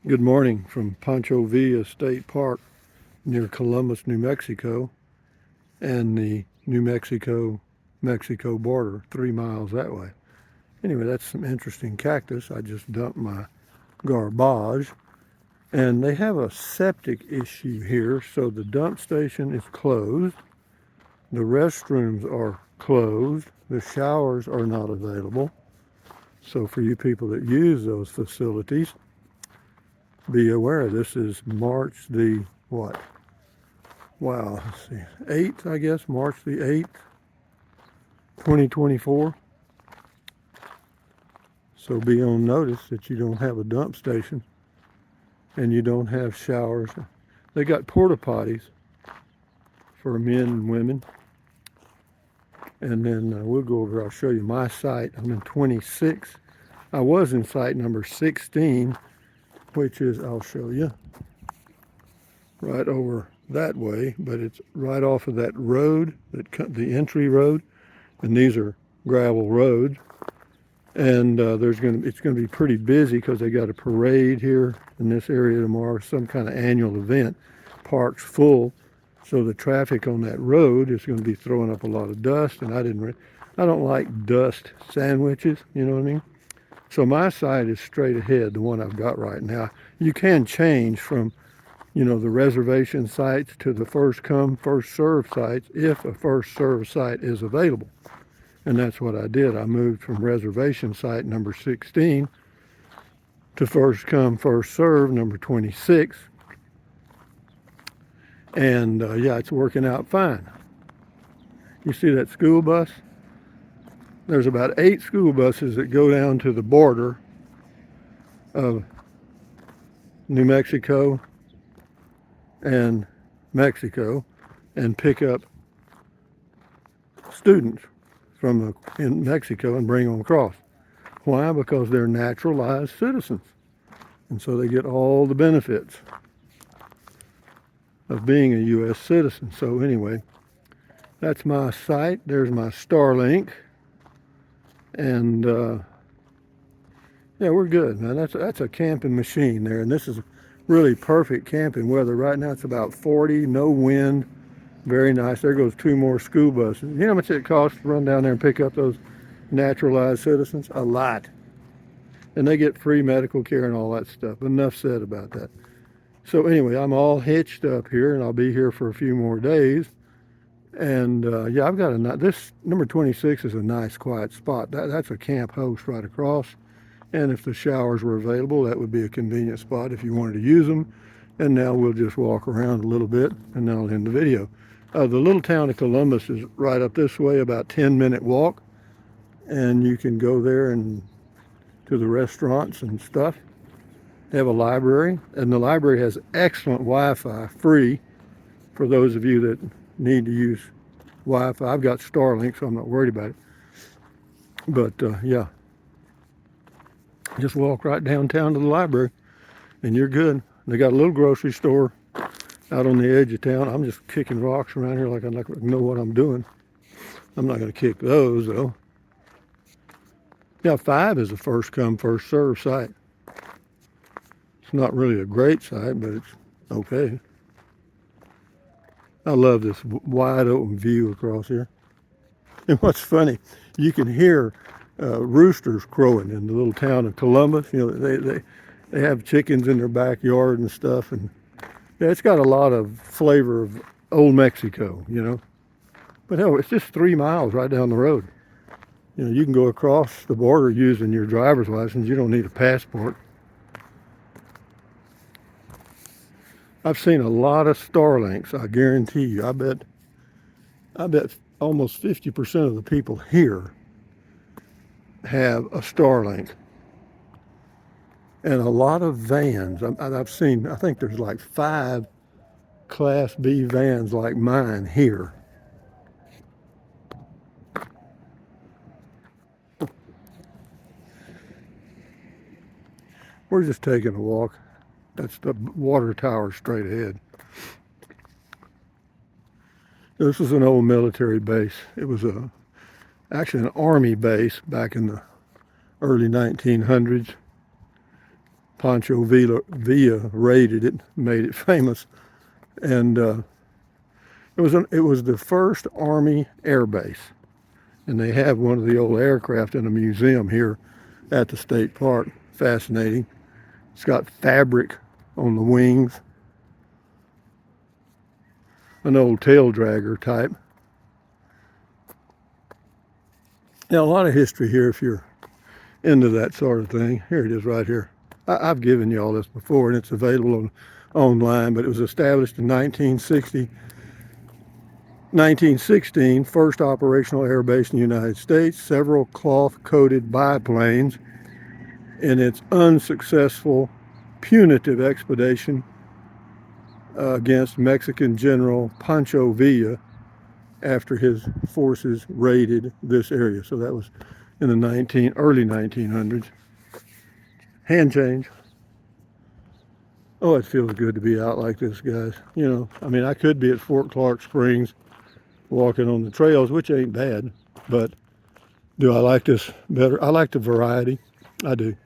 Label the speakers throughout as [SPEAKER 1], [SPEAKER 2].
[SPEAKER 1] Good morning from Pancho Villa State Park near Columbus, New Mexico, and the New Mexico border, 3 miles that way. Anyway, that's some interesting cactus. I just dumped my garbage, and they have a septic issue here, so the dump station is closed, the restrooms are closed, the showers are not available. So for you people that use those facilities, be aware this is March the what? Wow, let's see, 8th, I guess, March the 8th, 2024. So be on notice that you don't have a dump station and you don't have showers. They got porta potties for men and women. And then we'll go over, I'll show you my site. I'm in 26. I was in site number 16, which is, I'll show you, right over that way, but it's right off of that road, the entry road, and these are gravel roads. And it's going to be pretty busy because they got a parade here in this area tomorrow, some kind of annual event. Park's full, so the traffic on that road is going to be throwing up a lot of dust. And I don't like dust sandwiches, you know what I mean? So my site is straight ahead, the one I've got right now. You can change from, the reservation sites to the first come, first serve sites if a first serve site is available. And that's what I did. I moved from reservation site number 16 to first come, first serve number 26. And yeah, it's working out fine. You see that school bus? There's about 8 school buses that go down to the border of New Mexico and Mexico and pick up students in Mexico and bring them across. Why? Because they're naturalized citizens. And so they get all the benefits of being a U.S. citizen. So anyway, that's my site. There's my Starlink. And yeah, we're good, man. That's a camping machine there. And this is really perfect camping weather. Right now it's about 40, no wind. Very nice. There goes 2 more school buses. You know how much it costs to run down there and pick up those naturalized citizens? A lot. And they get free medical care and all that stuff. Enough said about that. So anyway, I'm all hitched up here, and I'll be here for a few more days. And yeah, I've got this number 26 is a nice quiet spot. That's a camp host right across. And if the showers were available, that would be a convenient spot if you wanted to use them. And now we'll just walk around a little bit, and then I'll end the video. The little town of Columbus is right up this way, about 10-minute walk. And you can go there and to the restaurants and stuff. They have a library, and the library has excellent Wi-Fi, free, for those of you that need to use Wi-Fi. I've got Starlink, so I'm not worried about it. But yeah, just walk right downtown to the library, and you're good. They got a little grocery store out on the edge of town. I'm just kicking rocks around here like I know what I'm doing. I'm not going to kick those, though. Yeah, 5 is a first come, first serve site. It's not really a great site, but it's okay. I love this wide open view across here. And what's funny, you can hear roosters crowing in the little town of Columbus. They have chickens in their backyard and stuff, and yeah, it's got a lot of flavor of old Mexico, But hell, it's just 3 miles right down the road. You can go across the border using your driver's license. You don't need a passport. I've seen a lot of Starlinks, I guarantee you. I bet almost 50% of the people here have a Starlink. And a lot of vans. I've seen, I think there's like 5 Class B vans like mine here. We're just taking a walk. That's the water tower straight ahead. This is an old military base. It was actually an army base back in the early 1900s. Pancho Villa raided it, made it famous, and it was the first Army air base, and they have one of the old aircraft in a museum here at the state park. Fascinating. It's got fabric on the wings, an old tail dragger type. Now, a lot of history here if you're into that sort of thing. Here it is right here. I've given you all this before, and it's available online, but it was established in 1960. 1916, first operational air base in the United States, several cloth-coated biplanes in its unsuccessful punitive expedition against Mexican General Pancho Villa after his forces raided this area. So that was in the early 1900s. Hand change. Oh, it feels good to be out like this, guys. You know, I mean, I could be at Fort Clark Springs walking on the trails, which ain't bad, but do I like this better? I like the variety. I do.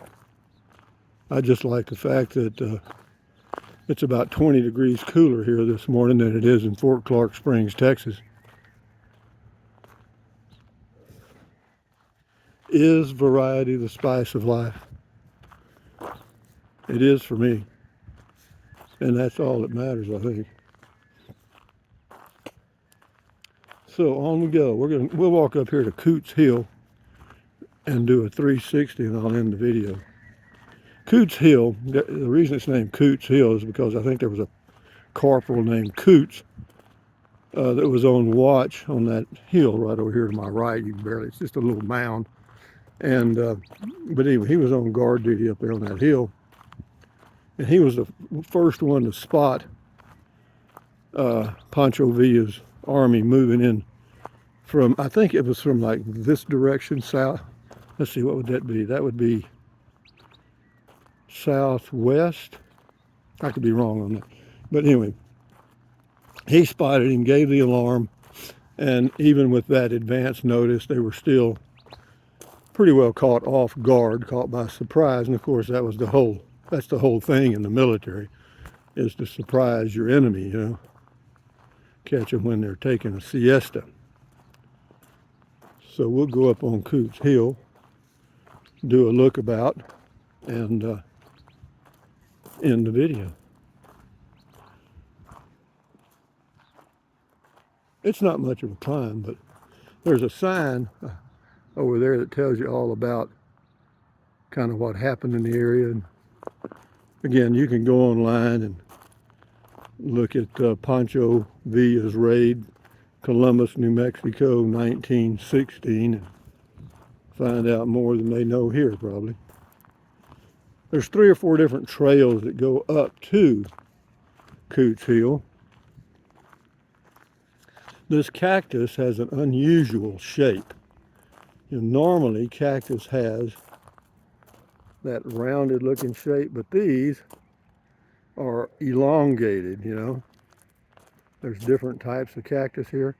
[SPEAKER 1] I just like the fact that it's about 20 degrees cooler here this morning than it is in Fort Clark Springs, Texas. Is variety the spice of life? It is for me. And that's all that matters, I think. So on we go. We'll walk up here to Coots Hill and do a 360, and I'll end the video. Coots Hill, the reason it's named Coots Hill is because I think there was a corporal named Coots that was on watch on that hill right over here to my right. You can barely, it's just a little mound. And, but anyway, he was on guard duty up there on that hill. And he was the first one to spot Pancho Villa's army moving in from, I think it was from like this direction south. Let's see, what would that be? That would be southwest. I could be wrong on that. But anyway, he spotted him, gave the alarm, and even with that advance notice, they were still pretty well caught off guard, caught by surprise. And of course, that's the whole thing in the military, is to surprise your enemy, you know, catch them when they're taking a siesta. So we'll go up on Coots Hill, do a lookabout, and end the video. It's not much of a climb, but there's a sign over there that tells you all about kind of what happened in the area. And again, you can go online and look at Pancho Villa's raid, Columbus, New Mexico, 1916, and find out more than they know here probably. There's 3 or 4 different trails that go up to Coots Hill. This cactus has an unusual shape. You know, normally cactus has that rounded looking shape, but these are elongated, you know. There's different types of cactus here.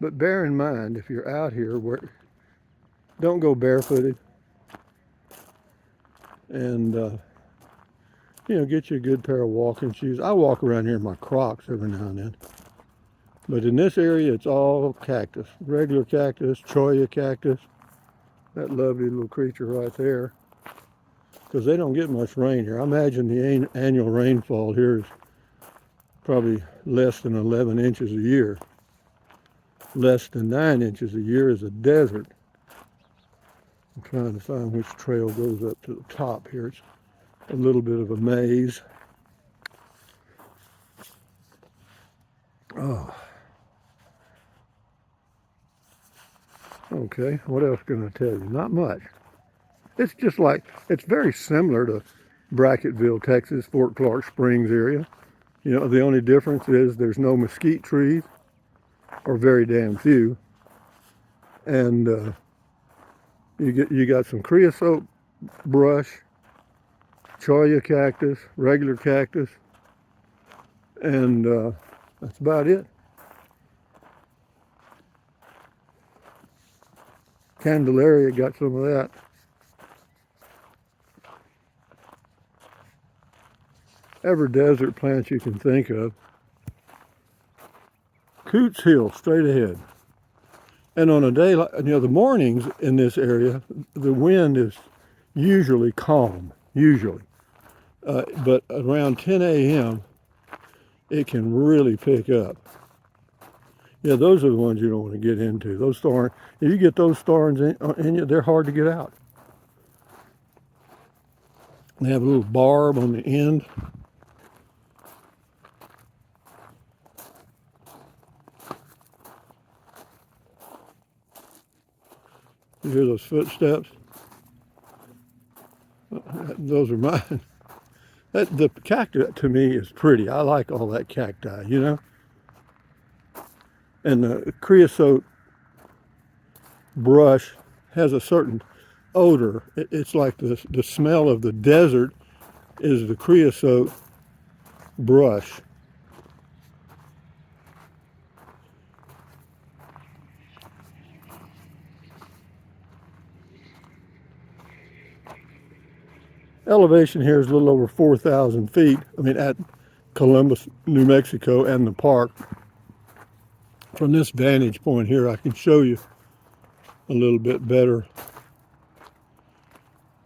[SPEAKER 1] But bear in mind, if you're out here, don't go barefooted. And, you know, get you a good pair of walking shoes. I walk around here in my Crocs every now and then. But in this area, it's all cactus. Regular cactus, cholla cactus. That lovely little creature right there. Because they don't get much rain here. I imagine the annual rainfall here is probably less than 11 inches a year. Less than 9 inches a year is a desert. I'm trying to find which trail goes up to the top here. It's a little bit of a maze. Oh. Okay, what else can I tell you? Not much. It's just like, it's very similar to Bracketville, Texas, Fort Clark Springs area. You know, the only difference is there's no mesquite trees, or very damn few. And you got some creosote brush, cholla cactus, regular cactus, and that's about it. Candelaria got some of that. every desert plant you can think of. Coots Hill, straight ahead. And on a day like, the mornings in this area, the wind is usually calm, usually. But around 10 a.m., it can really pick up. Yeah, those are the ones you don't want to get into. Those thorns, if you get those thorns in you, they're hard to get out. They have a little barb on the end. You hear those footsteps? Those are mine. The cactus to me is pretty. I like all that cacti, you know? And the creosote brush has a certain odor. It's like the smell of the desert is the creosote brush. Elevation here is a little over 4,000 feet. I mean, at Columbus, New Mexico, and the park. From this vantage point here, I can show you a little bit better.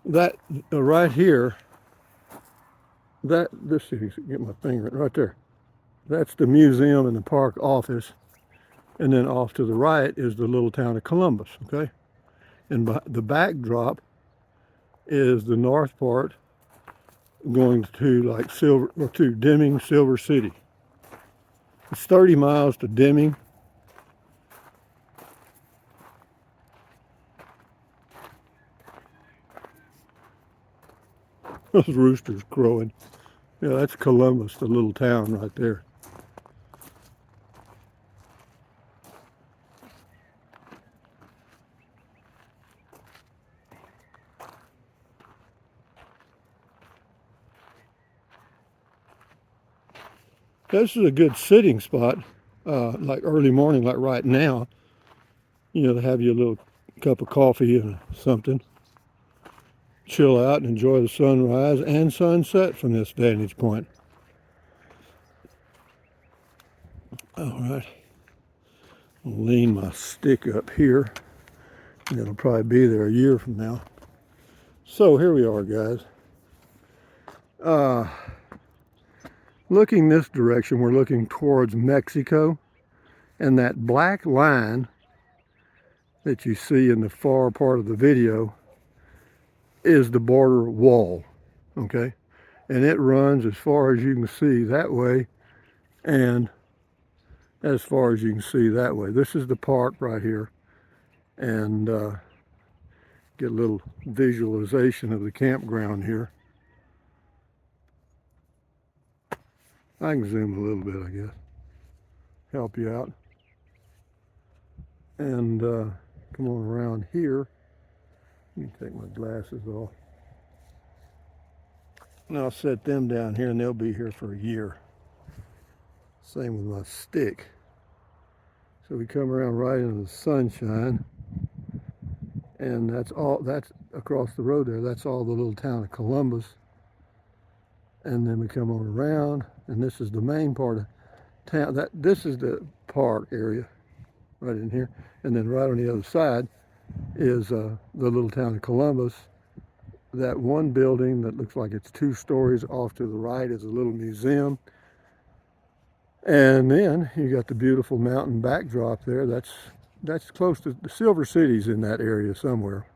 [SPEAKER 1] That right here, let's see if you can get my finger right there. That's the museum and the park office. And then off to the right is the little town of Columbus, okay? And the backdrop is the north part going to like Deming, Silver City. It's 30 miles to Deming. Those roosters crowing. Yeah, that's Columbus, the little town right there. This is a good sitting spot, like early morning, like right now. You know, to have you a little cup of coffee and something. Chill out and enjoy the sunrise and sunset from this vantage point. All right. I'll lean my stick up here. It'll probably be there a year from now. So here we are, guys. Looking this direction, we're looking towards Mexico. And that black line that you see in the far part of the video is the border wall, okay? And it runs as far as you can see that way and as far as you can see that way. This is the park right here. And get a little visualization of the campground here. I can zoom a little bit, I guess. Help you out. And come on around here. Let me take my glasses off. And I'll set them down here and they'll be here for a year. Same with my stick. So we come around right into the sunshine. And that's across the road there. That's all the little town of Columbus. And then we come on around, and this is the main part of town. This is the park area, right in here. And then right on the other side is the little town of Columbus. That one building that looks like it's 2 stories off to the right is a little museum. And then you got the beautiful mountain backdrop there. That's close to the Silver City's in that area somewhere.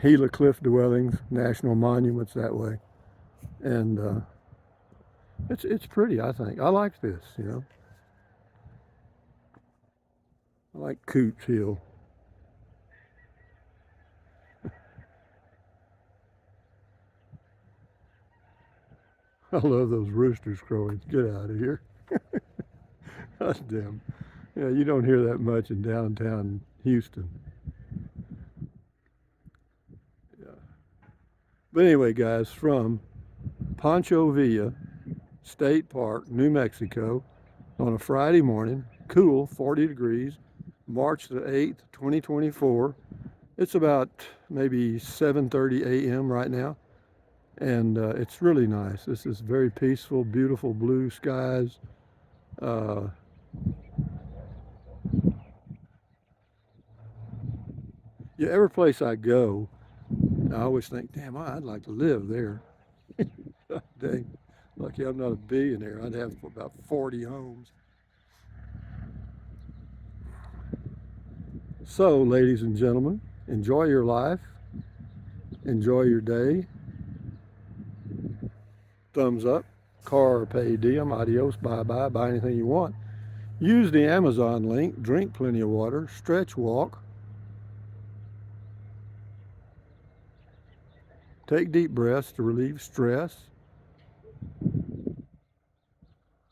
[SPEAKER 1] Gila Cliff Dwellings, national monuments that way. And it's pretty, I think. I like this, you know. I like Coots Hill. I love those roosters crowing. Get out of here. That's damn. Yeah, you don't hear that much in downtown Houston. Yeah. But anyway, guys, from Pancho Villa State Park, New Mexico, on a Friday morning, cool, 40 degrees, March the 8th, 2024. It's about maybe 7:30 a.m. right now. and it's really nice. This is very peaceful, beautiful blue skies. Uh, yeah, every place I go, I always think, damn, I'd like to live there. Dang, lucky I'm not a billionaire. I'd have about 40 homes. So, ladies and gentlemen, enjoy your life, enjoy your day. Thumbs up, car pay diem, adios, bye bye, buy anything you want. Use the Amazon link, drink plenty of water, stretch, walk, take deep breaths to relieve stress,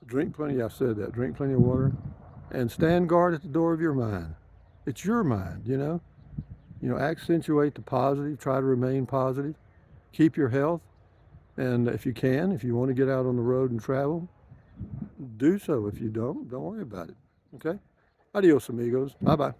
[SPEAKER 1] drink plenty, I said that, drink plenty of water, and stand guard at the door of your mind. It's your mind, you know. Accentuate the positive, try to remain positive, keep your health, and if you can, if you want to get out on the road and travel, do so. If you don't worry about it. Okay? Adios, amigos. Bye bye.